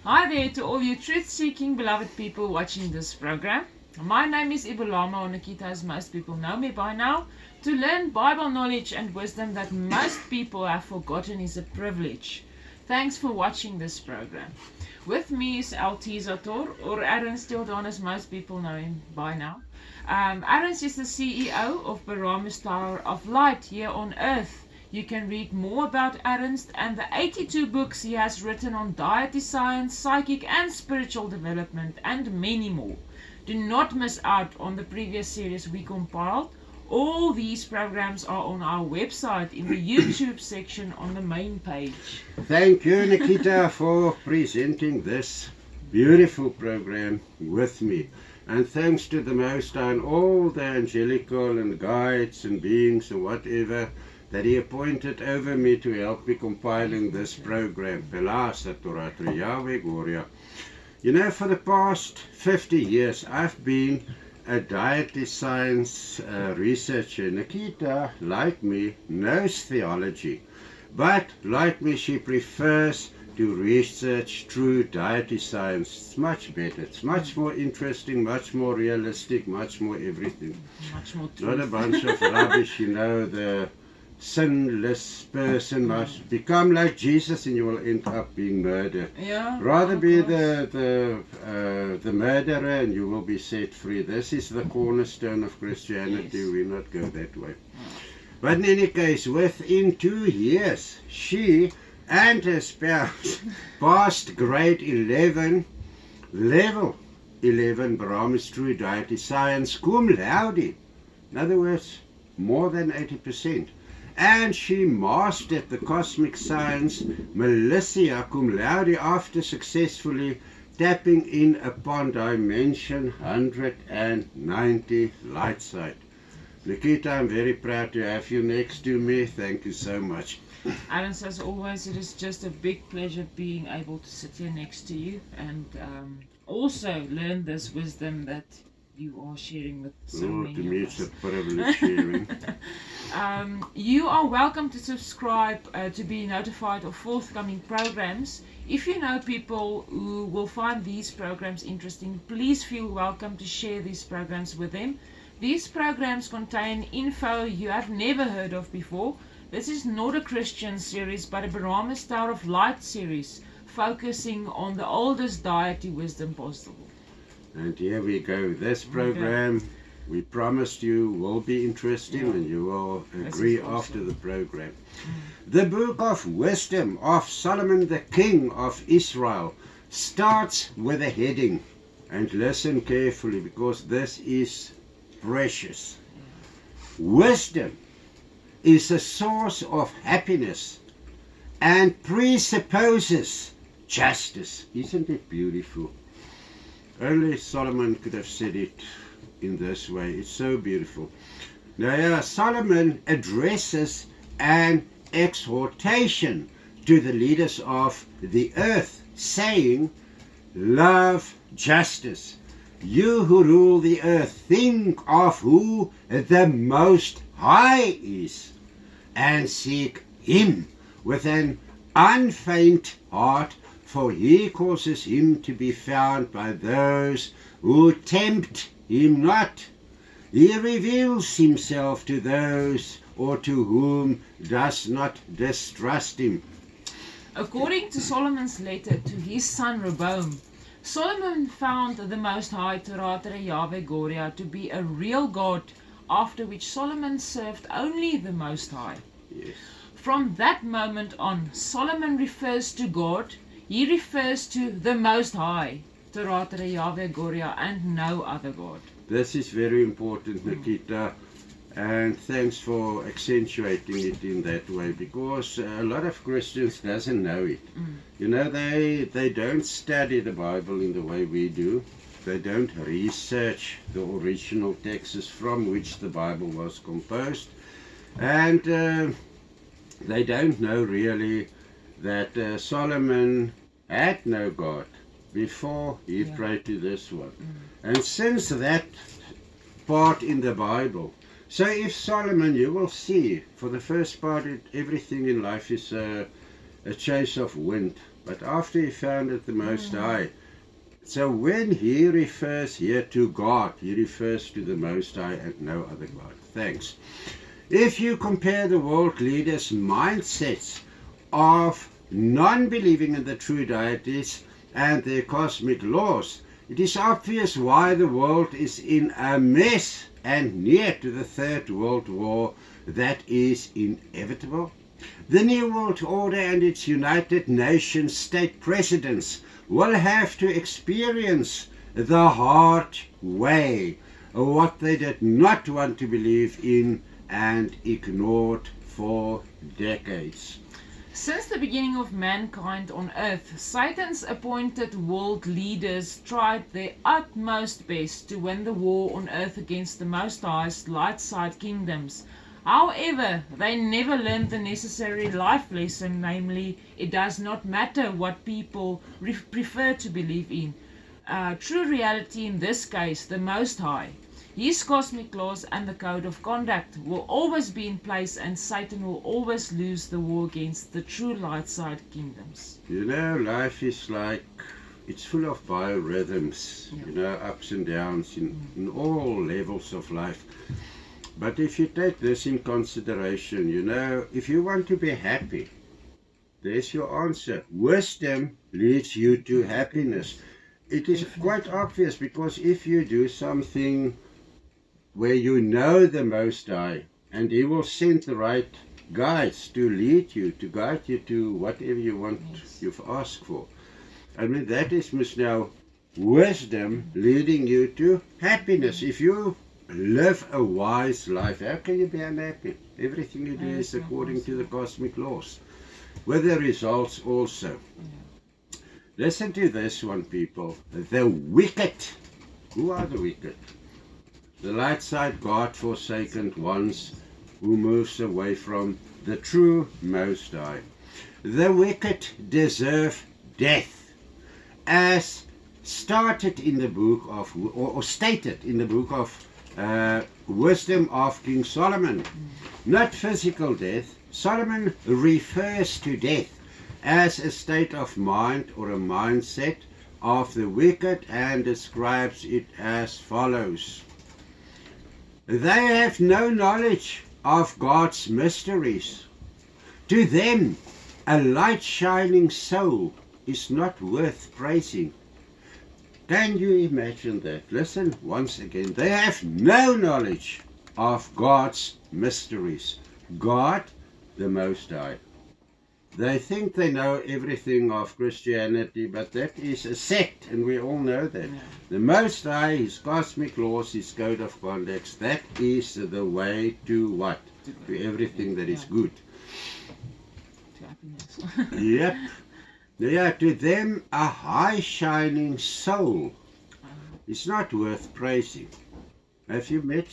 Hi there to all you truth-seeking beloved people watching this program. My name is Ibulama, or Nikita as most people know me by now. To learn Bible knowledge and wisdom that most people have forgotten is a privilege. Thanks for watching this program. With me is Altizator, or Ernst Jordan as most people know him by now. Ernst is the CEO of Baramus Tower of Light here on Earth. You can read more about Ernst and the 82 books he has written on deity science, psychic and spiritual development, and many more. Do not miss out on the previous series we compiled. All these programs are on our website in the YouTube section on the main page. Thank you, Nikita, for presenting this beautiful program with me. And thanks to the Most High and all the angelical and guides and beings and whatever that he appointed over me to help me compiling this program. Belasa Torata, JAWE, GORIA. You know, for the past 50 years, I've been a deity science researcher. Nikita, like me, knows theology. But, like me, she prefers to research true deity science. It's much better. It's much more interesting, much more realistic, much more everything. Much more truth. Not a bunch of rubbish, you know, the sinless person must become like Jesus and you will end up being murdered. Yeah, Rather be the murderer and you will be set free. This is the cornerstone of Christianity. Yes. We not go that way. But in any case, within 2 years, she and her spouse passed grade 11, level 11, Baramus True Deity Science, cum laude. In other words, more than 80%. And she mastered the cosmic science, Melissa cum laude, after successfully tapping in upon dimension 190 light side. Nikita, I'm very proud to have you next to me. Thank you so much. Ernst, as always, it is just a big pleasure being able to sit here next to you and also learn this wisdom that you are sharing with so many To me of it's us. a privilege sharing. You are welcome to subscribe to be notified of forthcoming programs. If you know people who will find these programs interesting, please feel welcome to share these programs with them. These programs contain info you have never heard of before. This is not a Christian series, but a Baramus Tower of Light series, focusing on the oldest deity wisdom possible. And here we go. This program, we promised you, will be interesting, and you will agree after the program. The Book of Wisdom of Solomon, the King of Israel, starts with a heading. And listen carefully, because this is precious. Wisdom is a source of happiness and presupposes justice. Isn't it beautiful? Only Solomon could have said it in this way. It's so beautiful. Now, Solomon addresses an exhortation to the leaders of the earth, saying, love justice. You who rule the earth, think of who the Most High is, and seek him with an unfeigned heart, for he causes him to be found by those who tempt him not. He reveals himself to those or to whom does not distrust him. According to Solomon's letter to his son Rehoboam, Solomon found the Most High, Torata, JAWE, GORIA, to be a real God, after which Solomon served only the Most High. Yes. From that moment on, Solomon refers to God, he refers to the Most High, Torata, JAWE, GORIA, and no other God. This is very important, Nikita, and thanks for accentuating it in that way, because a lot of Christians doesn't know it. You know, they don't study the Bible in the way we do. They don't research the original texts from which the Bible was composed, and they don't know really that Solomon had no God before he prayed to this one. And since that part in the Bible, so if Solomon, you will see, for the first part, everything in life is a chase of wind. but after he founded the Most High. So when he refers here to God, he refers to the Most High and no other God. Thanks. If you compare the world leaders' mindsets of non-believing in the true deities and their cosmic laws, it is obvious why the world is in a mess and near to the Third World War that is inevitable. The New World Order and its United Nations state presidents will have to experience the hard way what they did not want to believe in and ignored for decades. Since the beginning of mankind on earth, Satan's appointed world leaders tried their utmost best to win the war on earth against the Most High's light side kingdoms. However, they never learned the necessary life lesson, namely, it does not matter what people prefer to believe in. True reality in this case, the Most High. His cosmic laws and the code of conduct will always be in place, and Satan will always lose the war against the true light side kingdoms. You know, life is like, it's full of biorhythms, Yeah. you know, ups and downs in all levels of life. But if you take this in consideration, you know, if you want to be happy, there's your answer. Wisdom leads you to happiness. It is quite obvious, because if you do something where you know the Most High, and he will send the right guides to lead you, to guide you to whatever you want, Yes. you've asked for. I mean, that is now wisdom leading you to happiness. If you live a wise life, how can you be unhappy? Everything you do is according to the cosmic laws, with the results also. Yeah. Listen to this one, people. The wicked. Who are the wicked? The light side God-forsaken ones who moves away from the true Most High. The wicked deserve death, as started in the book of, or stated in the book of Wisdom of King Solomon. Not physical death. Solomon refers to death as a state of mind or a mindset of the wicked, and describes it as follows. They have no knowledge of God's mysteries. To them, a light shining soul is not worth praising. Can you imagine that? Listen once again. They have no knowledge of God's mysteries. God, the Most High. They think they know everything of Christianity, but that is a sect, and we all know that. Yeah. The Most High, his cosmic laws, his code of conduct, that is the way to what? To everything that is good. To happiness. Yep. Yeah, to them a high shining soul is not worth praising. Have you met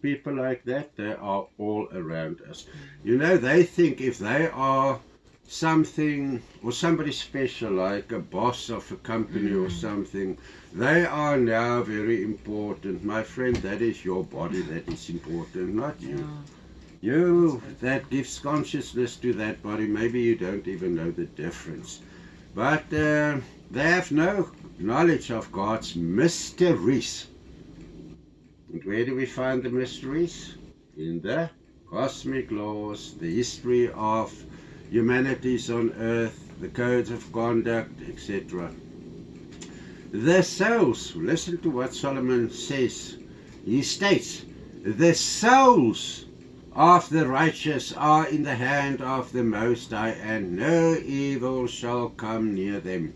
people like that? They are all around us. You know, they think if they are something or somebody special, like a boss of a company or something, they are now very important. My friend, that is your body that is important, not you. Yeah. You, that gives consciousness to that body. Maybe you don't even know the difference. But they have no knowledge of God's mysteries. And where do we find the mysteries? In the cosmic laws, the history of humanities on earth, the codes of conduct, etc. The souls, listen to what Solomon says. He states, the souls of the righteous are in the hand of the Most High, and no evil shall come near them.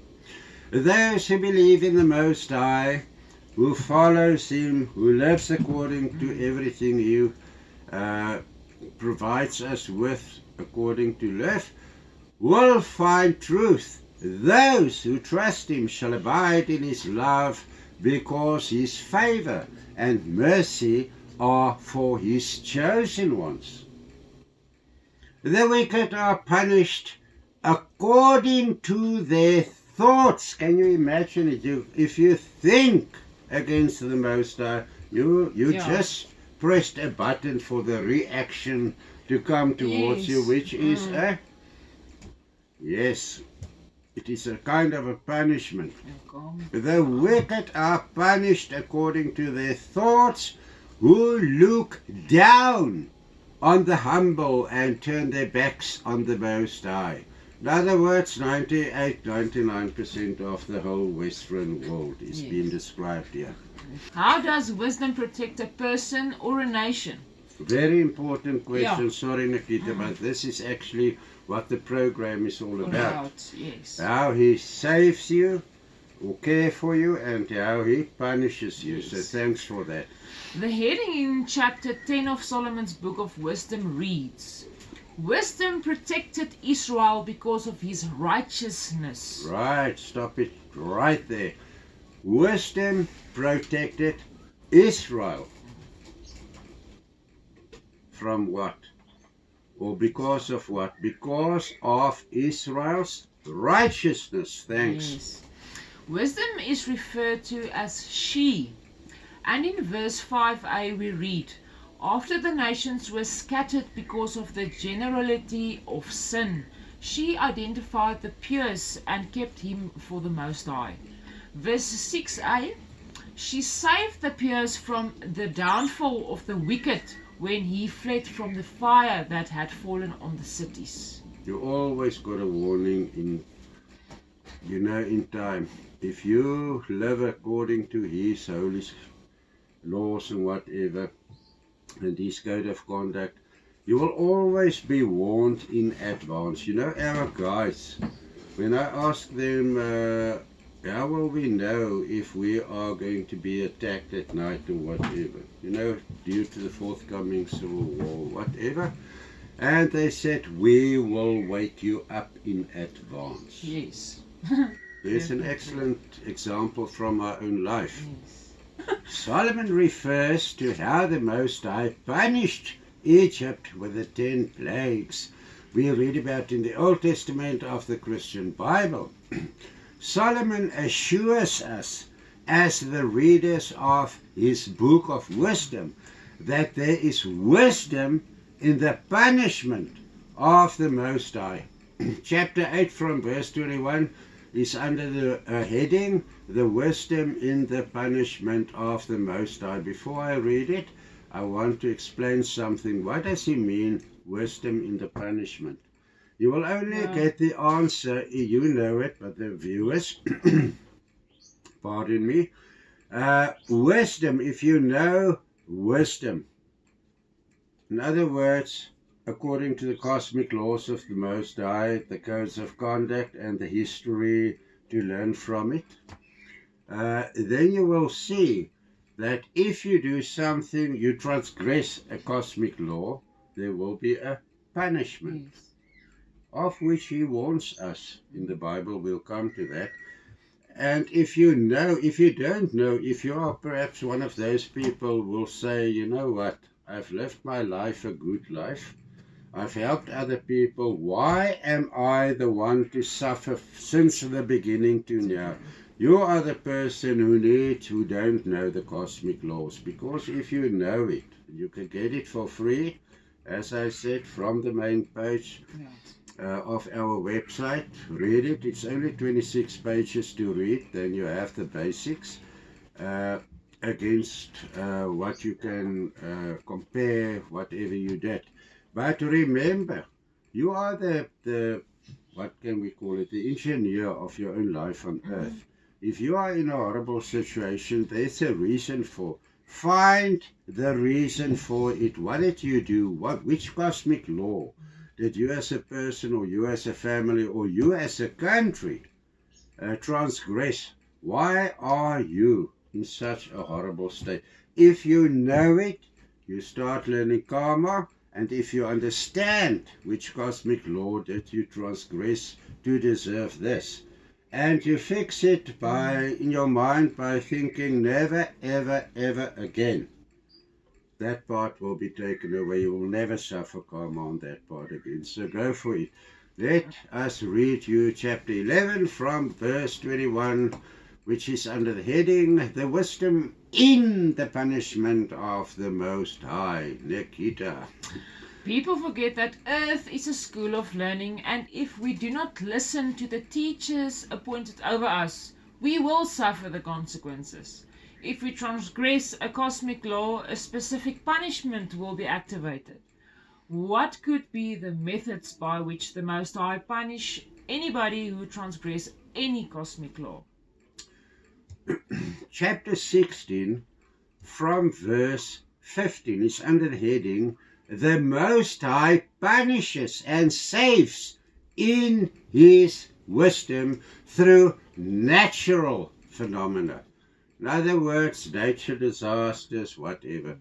Those who believe in the Most High, who follows him, who lives according to everything he provides us with according to life, will find truth. Those who trust him shall abide in his love, because his favor and mercy are for his chosen ones. The wicked are punished according to their thoughts. Can you imagine it? If you think against the Most High, you just pressed a button for the reaction to come towards you, which is a yes. It is a kind of a punishment. Okay. The wicked are punished according to their thoughts, who look down on the humble and turn their backs on the Most High. In other words, 99% of the whole Western world is being described here. How does wisdom protect a person or a nation? Very important question. Yeah. Sorry, Nikita, but this is actually what the program is all about. Yes. How he saves you or care for you, and how he punishes you. Yes. So thanks for that. The heading in chapter 10 of Solomon's Book of Wisdom reads, Wisdom protected Israel because of his righteousness. Right, stop it right there. Wisdom protected Israel. From what? Or because of what? Because of Israel's righteousness. Thanks. Yes. Wisdom is referred to as she. And in verse 5a we read, After the nations were scattered because of the generality of sin, she identified the pious and kept him for the Most High. Verse 6a, she saved the pious from the downfall of the wicked when he fled from the fire that had fallen on the cities. You always got a warning in time. If you live according to his holy laws and whatever, and his code of conduct, you will always be warned in advance. You know, our guys, when I ask them, how will we know if we are going to be attacked at night or whatever, you know, due to the forthcoming civil war, whatever, and they said, we will wake you up in advance. Yes. There's an excellent example from our own life. Yes. Solomon refers to how the Most High punished Egypt with the 10 plagues we read about in the Old Testament of the Christian Bible. Solomon assures us, as the readers of his book of wisdom, that there is wisdom in the punishment of the Most High. Chapter 8 from verse 21 is under the heading, the wisdom in the punishment of the Most High. Before I read it, I want to explain something. What does he mean, wisdom in the punishment? You will only get the answer, you know it, but the viewers, pardon me, wisdom, if you know wisdom. In other words, according to the cosmic laws of the Most High, the codes of conduct and the history to learn from it, then you will see that if you do something, you transgress a cosmic law, there will be a punishment. Yes. Of which he warns us in the Bible. We'll come to that. And if you know, if you don't know, if you are perhaps one of those people who will say, you know what, I've lived my life a good life, I've helped other people, why am I the one to suffer since the beginning to now? You are the person who don't know the cosmic laws, because if you know it, you can get it for free, as I said, from the main page. Yes. Of our website. Read it. It's only 26 pages to read. Then you have the basics against what you can compare whatever you did. But remember, you are the what can we call it, the engineer of your own life on earth. If you are in a horrible situation, there's a reason for. Find the reason for it. What did you do? Which cosmic law did you as a person, or you as a family, or you as a country transgress? Why are you in such a horrible state? If you know it, you start learning karma, and if you understand which cosmic law did you transgress to deserve this, and you fix it in your mind by thinking never, ever, ever again, that part will be taken away. You will never suffer karma on that part again. So go for it. Let us read you chapter 11 from verse 21, which is under the heading, the wisdom in the punishment of the Most High. Nikita. People forget that Earth is a school of learning, and if we do not listen to the teachers appointed over us, we will suffer the consequences. If we transgress a cosmic law, a specific punishment will be activated. What could be the methods by which the Most High punish anybody who transgress any cosmic law? Chapter 16, from verse 15, is under the heading, The Most High punishes and saves in His wisdom through natural phenomena. In other words, nature disasters, whatever.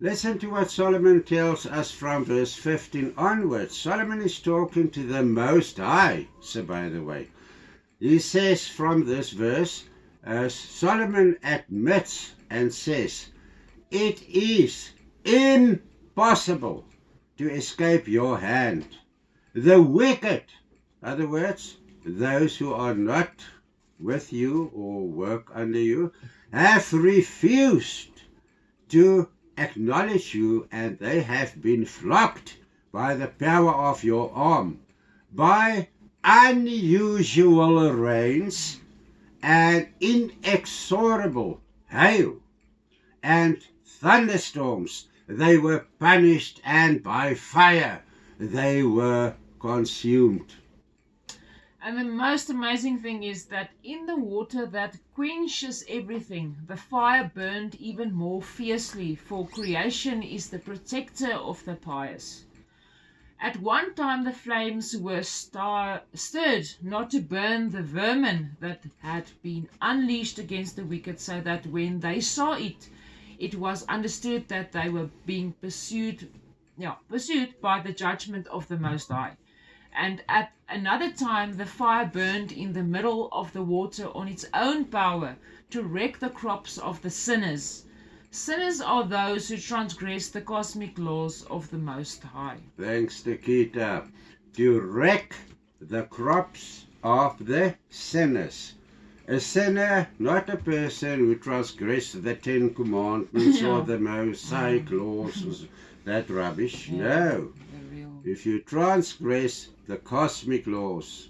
Listen to what Solomon tells us from verse 15 onwards. Solomon is talking to the Most High, so by the way. He says from this verse, Solomon admits and says, it is impossible to escape your hand. The wicked, in other words, those who are not with you or work under you, have refused to acknowledge you, and they have been flogged by the power of your arm, by unusual rains and inexorable hail and thunderstorms. They were punished, and by fire they were consumed. And the most amazing thing is that in the water that quenches everything, the fire burned even more fiercely, for creation is the protector of the pious. At one time the flames were stirred not to burn the vermin that had been unleashed against the wicked, so that when they saw it, it was understood that they were being pursued by the judgment of the Most High. And at another time the fire burned in the middle of the water on its own power to wreck the crops of the sinners. Sinners are those who transgress the cosmic laws of the Most High. Thanks, Nikita. To wreck the crops of the sinners. A sinner, not a person who transgressed the Ten Commandments or the Mosaic laws, that rubbish. No. If you transgress the cosmic laws.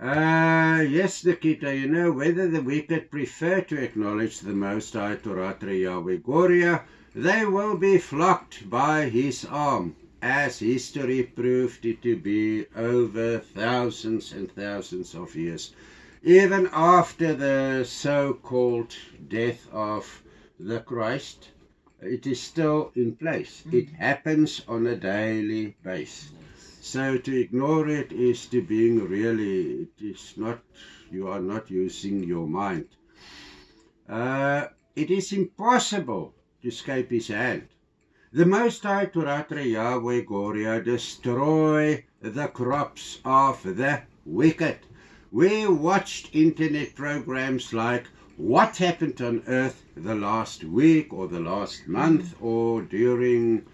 Yes, Nikita, you know, whether the wicked prefer to acknowledge the Most High, Torata, JAWE, GORIA, they will be flogged by His arm, as history proved it to be over thousands and thousands of years. Even after the so-called death of the Christ, it is still in place. It happens on a daily basis. So to ignore it is to being really, it is not, you are not using your mind. It is impossible to escape His hand. The Most High, Torata, JAWE, GORIA, destroy the crops of the wicked. We watched internet programs like What Happened on Earth the last week or the last month or during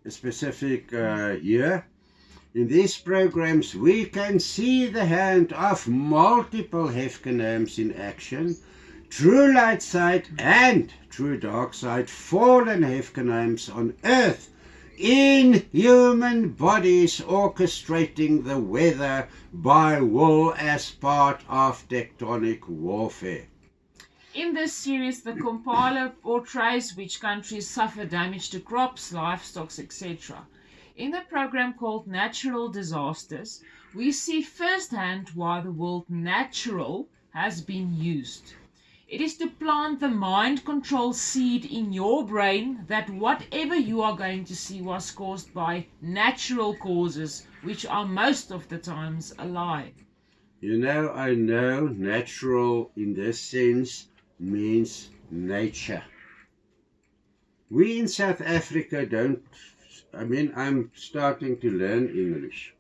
a specific year. In these programs we can see the hand of multiple Hefkenams in action, true light side and true dark side, fallen Hefkenams on earth, in human bodies, orchestrating the weather by will as part of tectonic warfare. In this series, the compiler portrays which countries suffer damage to crops, livestock, etc. In the program called Natural Disasters, we see firsthand why the word natural has been used. It is to plant the mind control seed in your brain that whatever you are going to see was caused by natural causes, which are most of the times a lie. You know, I know natural in this sense means nature. We in South Africa don't, I'm starting to learn English.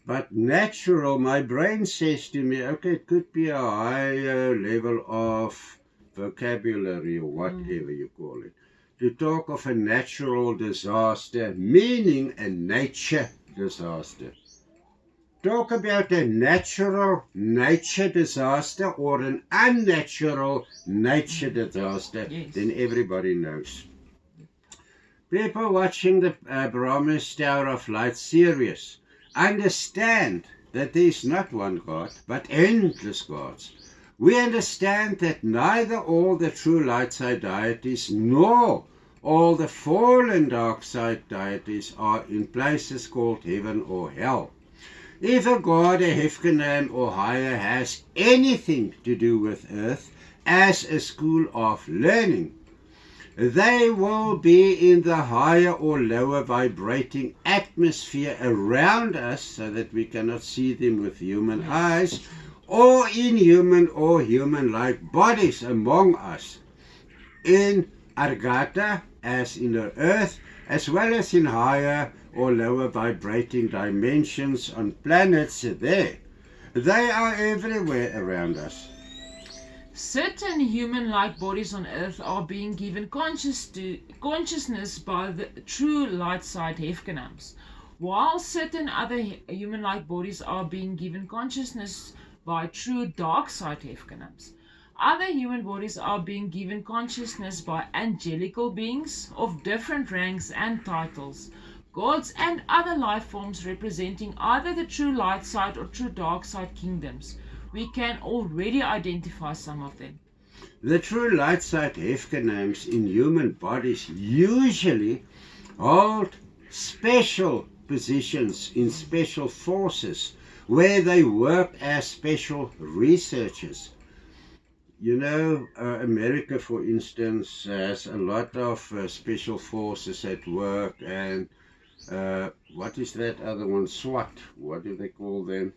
But natural, my brain says to me, okay, it could be a higher level of vocabulary or whatever you call it. To talk of a natural disaster, meaning a nature disaster. Talk about a natural nature disaster or an unnatural nature disaster, then everybody knows. People watching the Brahma's Tower of Light series understand that there is not one God, but endless gods. We understand that neither all the true light side deities nor all the fallen dark side deities are in places called heaven or hell. If a god, a Hefkenam or higher has anything to do with earth as a school of learning, they will be in the higher or lower vibrating atmosphere around us so that we cannot see them with human eyes, or in human or human-like bodies among us, in Argata, as in the earth, as well as in higher or lower vibrating dimensions on planets there. They are everywhere around us. Certain human-like bodies on earth are being given consciousness by the true light side Hefkenams, while certain other human-like bodies are being given consciousness by true dark side Hefkenams. Other human bodies are being given consciousness by angelical beings of different ranks and titles, gods and other life forms representing either the true light side or true dark side kingdoms. We can already identify some of them. The true light side Hefkenams in human bodies usually hold special positions in special forces where they work as special researchers. You know, America, for instance, has a lot of special forces at work, and what is that other one? SWAT. What do they call them?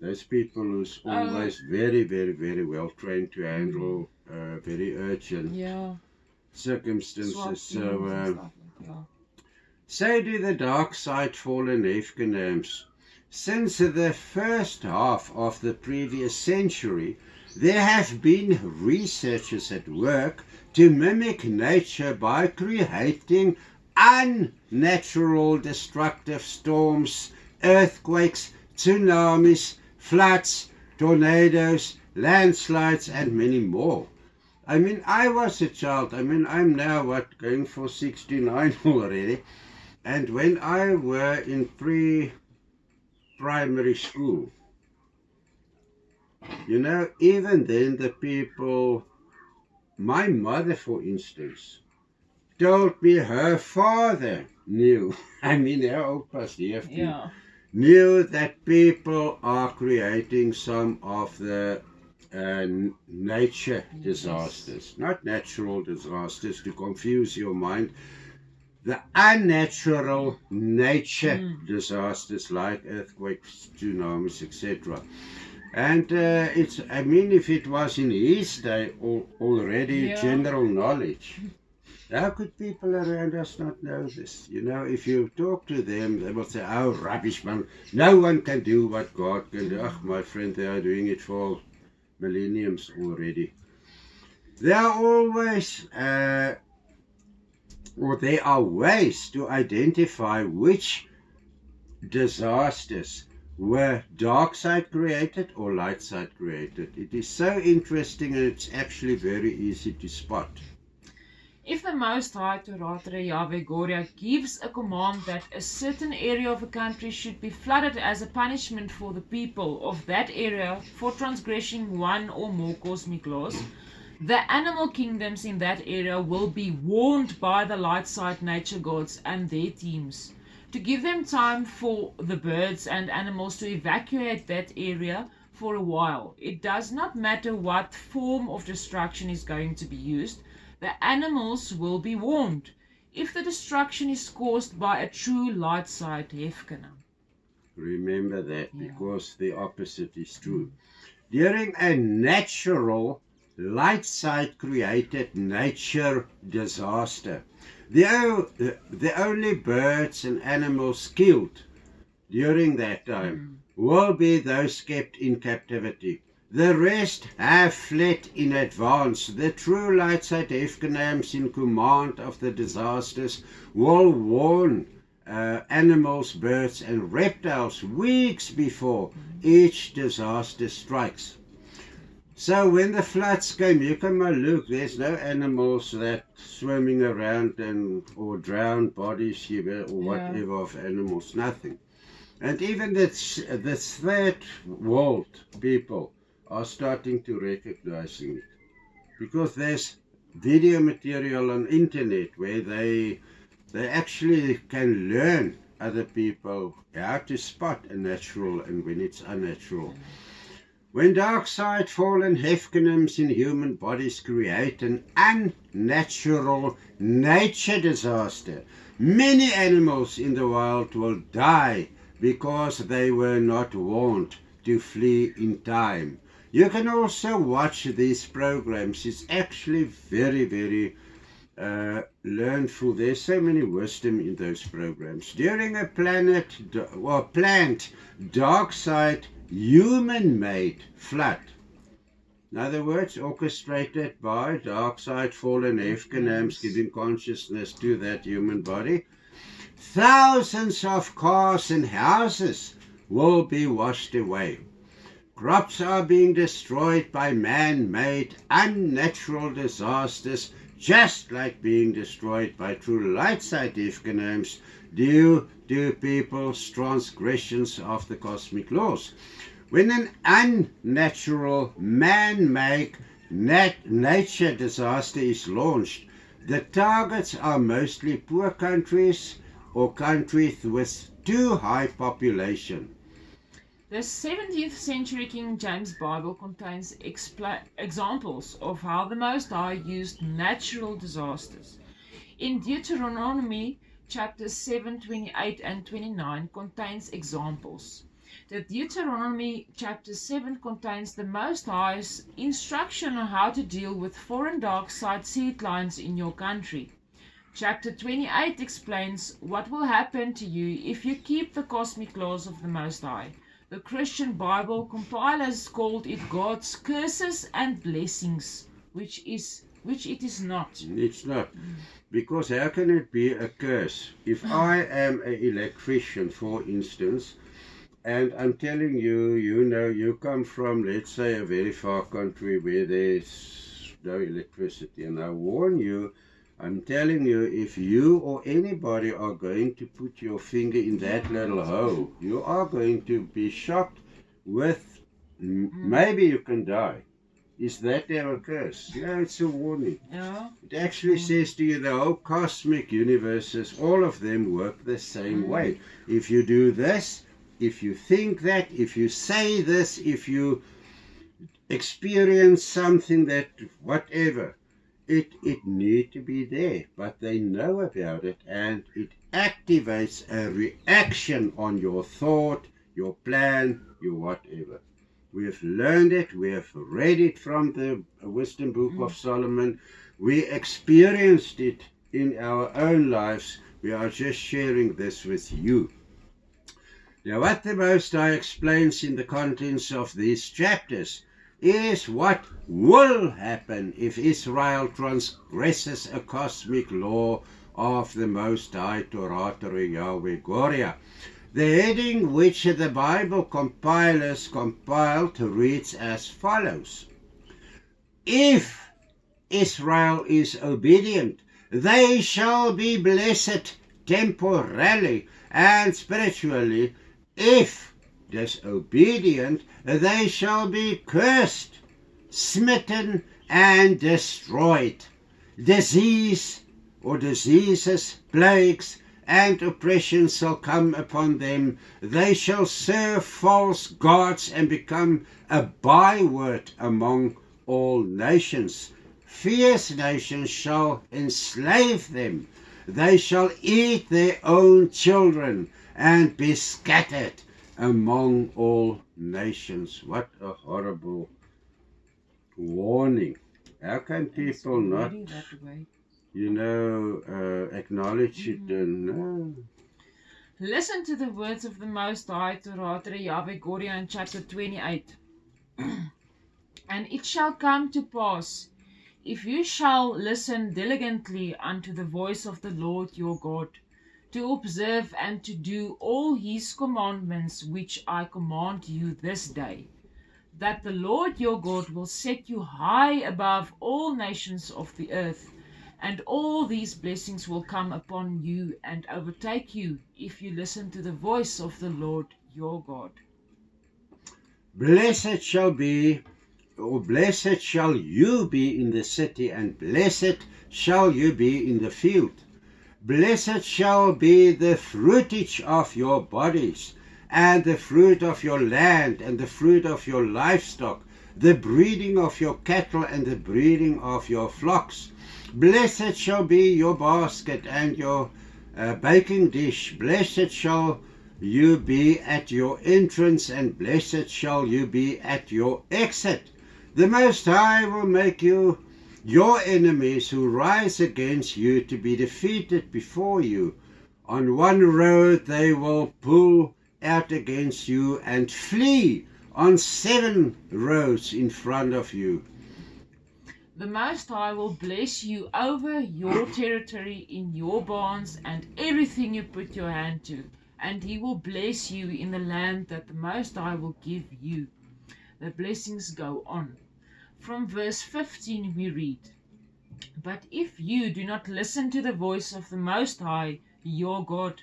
Those people who's always very, very, very well trained to handle very urgent circumstances. So do the dark side fallen Hefkenams. Since the first half of the previous century, there have been researchers at work to mimic nature by creating unnatural destructive storms, earthquakes, tsunamis, floods, tornadoes, landslides, and many more. I mean, I was a child. I mean, I'm now, going for 69 already. And when I were in pre-primary school, you know, even then the people, my mother, for instance, told me her father knew, I mean, her old pastor, knew that people are creating some of the nature disasters, not natural disasters to confuse your mind, the unnatural nature disasters like earthquakes, tsunamis, etc. And it's, I mean, if it was in his day already general knowledge, how could people around us not know this? You know, if you talk to them, they will say, oh, rubbish, man. No one can do what God can do. Oh, my friend, they are doing it for millenniums already. There are always, or there are ways to identify which disasters were dark side created or light side created. It is so interesting, and it's actually very easy to spot. If the Most High Torata JAWE GORIA gives a command that a certain area of a country should be flooded as a punishment for the people of that area for transgressing one or more cosmic laws, the animal kingdoms in that area will be warned by the light side nature gods and their teams to give them time for the birds and animals to evacuate that area for a while. It does not matter what form of destruction is going to be used, the animals will be warned if the destruction is caused by a true light side Hefkenam. Remember that, because the opposite is true. During a natural light side created nature disaster, the only birds and animals killed during that time will be those kept in captivity. The rest have fled in advance. The true light side Hefkenams in command of the disasters will warn animals, birds and reptiles weeks before each disaster strikes. So when the floods came, you can look, there's no animals that swimming around or drowned bodies here or whatever of animals, nothing. And even the third world people are starting to recognizing it. Because there's video material on internet where they actually can learn other people how to spot a natural and when it's unnatural. When dark side fallen hefkenims in human bodies create an unnatural nature disaster, many animals in the wild will die because they were not warned to flee in time. You can also watch these programs. It's actually very, very learnful. There's so many wisdom in those programs. During a planned dark side human-made flood, in other words, orchestrated by dark side fallen hefkenims, giving consciousness to that human body, thousands of cars and houses will be washed away. Crops are being destroyed by man-made unnatural disasters, just like being destroyed by true light side hefkenims due to people's transgressions of the cosmic laws. When an unnatural man-made nature disaster is launched, the targets are mostly poor countries or countries with too high population. The 17th century King James Bible contains examples of how the Most High used natural disasters. In Deuteronomy chapters 7, 28 and 29 contains examples. The Deuteronomy chapter 7 contains the Most High's instruction on how to deal with foreign dark side seed lines in your country. Chapter 28 explains what will happen to you if you keep the cosmic laws of the Most High. The Christian Bible compilers called it God's curses and blessings, which it is not. It's not. Because how can it be a curse? If I am an electrician, for instance, and I'm telling you, you come from, let's say, a very far country where there's no electricity, and I warn you, I'm telling you, if you or anybody are going to put your finger in that little hole, you are going to be shocked with, maybe you can die. Is that their curse? Yeah, it's a warning. Yeah. It actually says to you the whole cosmic universes, all of them work the same way. If you do this, if you think that, if you say this, if you experience something that, whatever, it need to be there, but they know about it, and it activates a reaction on your thought, your plan, your whatever. We have learned it, we have read it from the Wisdom Book of Solomon, we experienced it in our own lives. We are just sharing this with you. Now, what the Most High explains in the contents of these chapters is what will happen if Israel transgresses a cosmic law of the Most High, Torata, JAWE, GORIA. The heading which the Bible compilers compiled reads as follows. If Israel is obedient, they shall be blessed temporarily and spiritually. If disobedient, they shall be cursed, smitten, and destroyed. Disease or diseases, plagues, and oppression shall come upon them. They shall serve false gods and become a byword among all nations. Fierce nations shall enslave them. They shall eat their own children and be scattered among all nations. What a horrible warning. How can people not, acknowledge it? No. Listen to the words of the Most High, Torata, JAWE, GORIA, in chapter 28. And it shall come to pass, if you shall listen diligently unto the voice of the Lord your God, to observe and to do all his commandments which I command you this day, that the Lord your God will set you high above all nations of the earth, and all these blessings will come upon you and overtake you if you listen to the voice of the Lord your God. Blessed shall be, or blessed shall you be in the city, and blessed shall you be in the field. Blessed shall be the fruitage of your bodies, and the fruit of your land, and the fruit of your livestock, the breeding of your cattle, and the breeding of your flocks. Blessed shall be your basket and your baking dish. Blessed shall you be at your entrance, and blessed shall you be at your exit. The Most High will make you your enemies who rise against you to be defeated before you. On one road they will pull out against you and flee on 7 roads in front of you. The Most High will bless you over your territory in your barns and everything you put your hand to, and he will bless you in the land that the Most High will give you. The blessings go on. From verse 15 we read, But if you do not listen to the voice of the Most High, your God,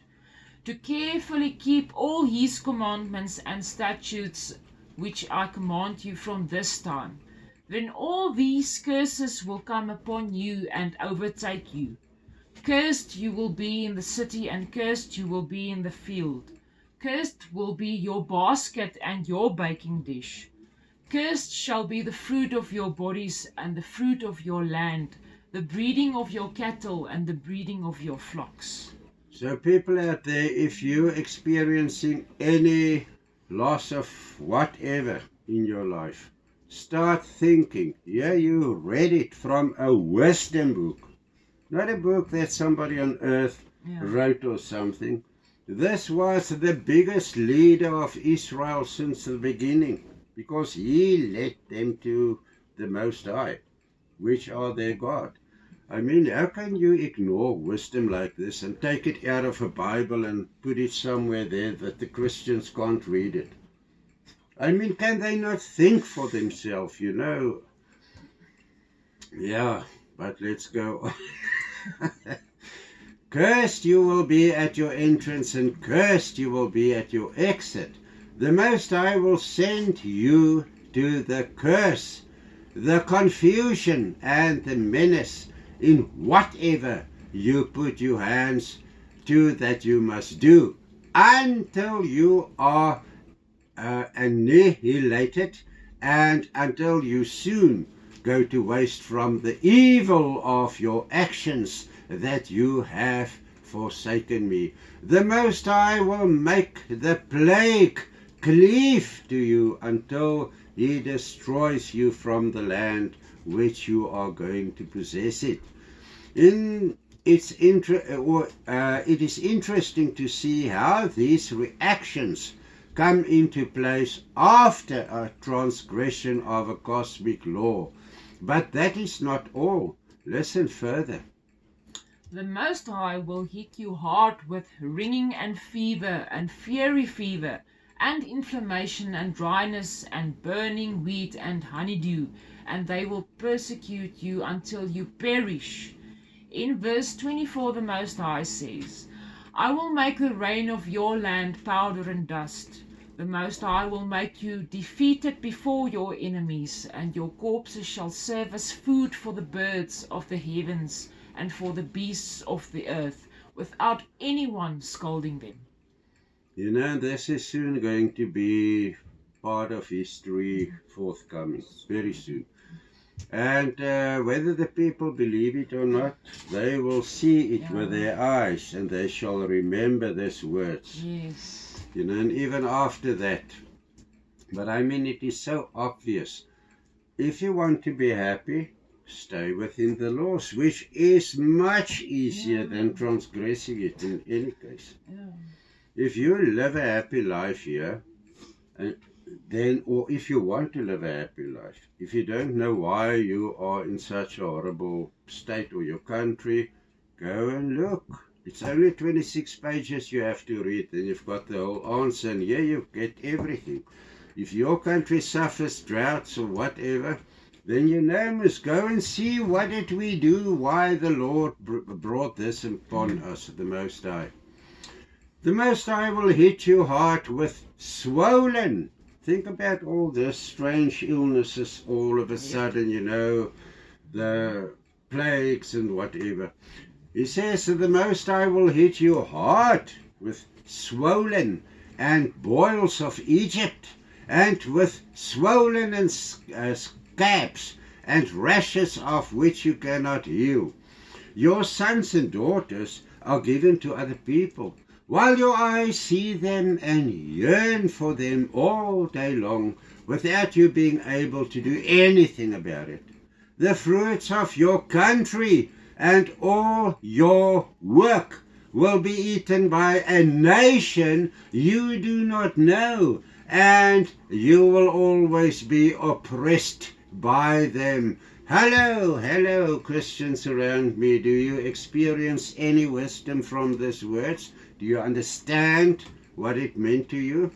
to carefully keep all his commandments and statutes which I command you from this time, then all these curses will come upon you and overtake you. Cursed you will be in the city, and cursed you will be in the field. Cursed will be your basket and your baking dish. Cursed shall be the fruit of your bodies and the fruit of your land, the breeding of your cattle and the breeding of your flocks. So people out there, if you're experiencing any loss of whatever in your life, start thinking. Yeah, you read it from a wisdom book, not a book that somebody on earth wrote or something. This was the biggest leader of Israel since the beginning, because he led them to the Most High, which are their God. I mean, how can you ignore wisdom like this and take it out of a Bible and put it somewhere there that the Christians can't read it? I mean, can they not think for themselves, you know? Yeah, but let's go on. Cursed you will be at your entrance, and cursed you will be at your exit. The Most High will send you to the curse, the confusion, and the menace in whatever you put your hands to that you must do, until you are annihilated, and until you soon go to waste from the evil of your actions that you have forsaken me. The Most High will make the plague cleave to you until he destroys you from the land which you are going to possess it. It is interesting to see how these reactions come into place after a transgression of a cosmic law. But that is not all. Listen further. The Most High will hit you hard with ringing and fever and fiery fever and inflammation and dryness and burning wheat and honeydew, and they will persecute you until you perish. In verse 24 the Most High says, I will make the rain of your land powder and dust. The Most High will make you defeated before your enemies, and your corpses shall serve as food for the birds of the heavens and for the beasts of the earth, without anyone scolding them. You know, this is soon going to be part of history forthcoming, very soon. And whether the people believe it or not, they will see it with their eyes, and they shall remember these words. Yes. You know, and even after that. But I mean, it is so obvious. If you want to be happy, stay within the laws, which is much easier than transgressing it in any case. If you live a happy life here, then, or if you want to live a happy life, if you don't know why you are in such a horrible state or your country, go and look. It's only 26 pages you have to read, and you've got the whole answer, and here you get everything. if your country suffers droughts or whatever, then you know, must go and see what did we do, why the Lord brought this upon us, the Most High. The Most High will hit you hard with swollen. Think about all this strange illnesses all of a sudden, you know, the plagues and whatever. He says that the Most High will hit you hard with swollen and boils of Egypt, and with swollen and scabs and rashes of which you cannot heal. Your sons and daughters are given to other people, while your eyes see them and yearn for them all day long, without you being able to do anything about it. The fruits of your country and all your work will be eaten by a nation you do not know, and you will always be oppressed by them. Hello, Christians around me. Do you experience any wisdom from these words? Do you understand what it meant to you?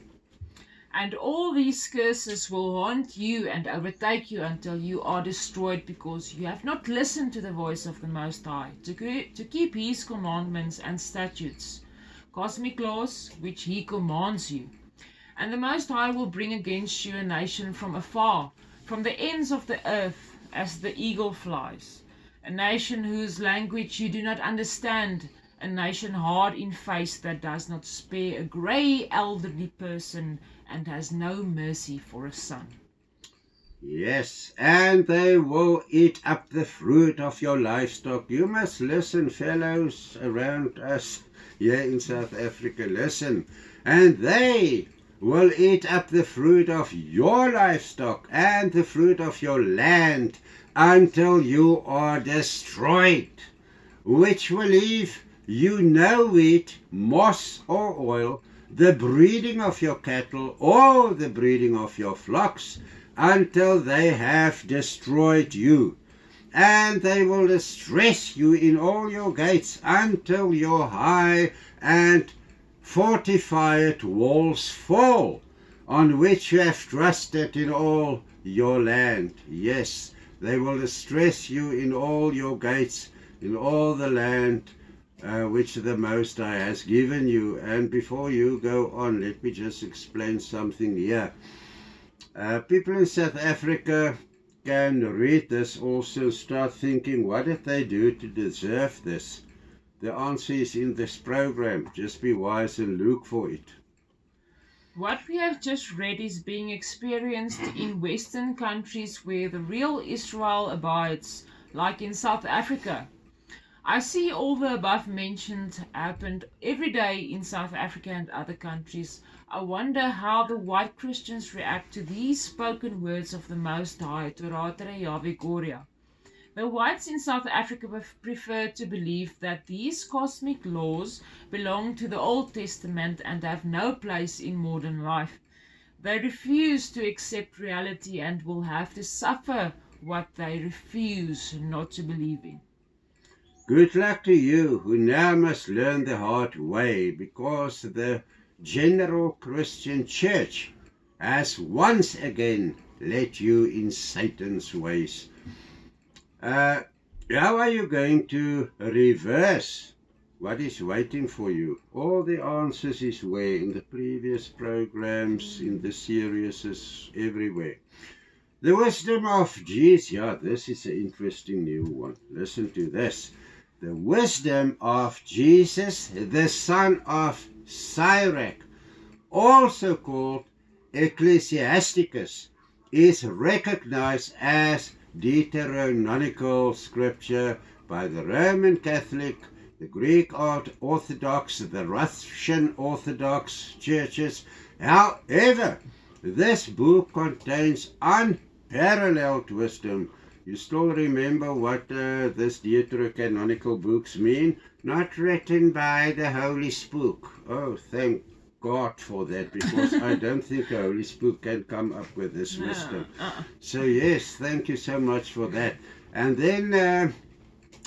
And all these curses will haunt you and overtake you until you are destroyed, because you have not listened to the voice of the Most High, to keep His commandments and statutes, cosmic laws, which He commands you. And the Most High will bring against you a nation from afar, from the ends of the earth, as the eagle flies, a nation whose language you do not understand, a nation hard in face that does not spare a grey elderly person and has no mercy for a son. Yes, and they will eat up the fruit of your livestock. You must listen, fellows around us here in South Africa, listen. And they will eat up the fruit of your livestock and the fruit of your land until you are destroyed, which will leave you no wheat, moss or oil, the breeding of your cattle or the breeding of your flocks, until they have destroyed you. And they will distress you in all your gates until your high and fortified walls fall, on which you have trusted in all your land. Yes, they will distress you in all your gates, in all the land which the Most High has given you. And before you go on, let me just explain something here. People in South Africa can read this also, start thinking, what did they do to deserve this? The answer is in this program. Just be wise and look for it. What we have just read is being experienced in Western countries where the real Israel abides, like in South Africa. I see all the above mentioned happened every day in South Africa and other countries. I wonder how the white Christians react to these spoken words of the Most High, Torata, JAWE, GORIA. The whites in South Africa prefer to believe that these cosmic laws belong to the Old Testament and have no place in modern life. They refuse to accept reality and will have to suffer what they refuse not to believe in. Good luck to you who now must learn the hard way, because the general Christian church has once again led you in Satan's ways. How are you going to reverse what is waiting for you? All the answers is where in the previous programs, in the series, everywhere. The wisdom of Jesus. Yeah, this is an interesting new one. Listen to this. The wisdom of Jesus, the son of Sirach, also called Ecclesiasticus, is recognized as Deuteronomical scripture by the Roman Catholic, the Greek Orthodox, the Russian Orthodox churches. However, this book contains unparalleled wisdom. You still remember what this deuterocanonical books mean? Not written by the Holy Spook. Oh, thank God for that, because I don't think the Holy Spook can come up with this wisdom. So yes, thank you so much for that. And then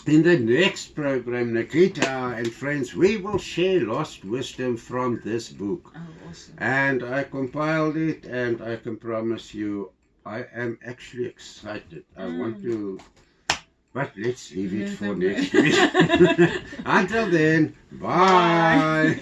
In the next program, Nikita and friends, we will share lost wisdom from this book. Oh, awesome. And I compiled it, and I can promise you, I am actually excited. I want to, but let's leave it for next week. Until then, bye.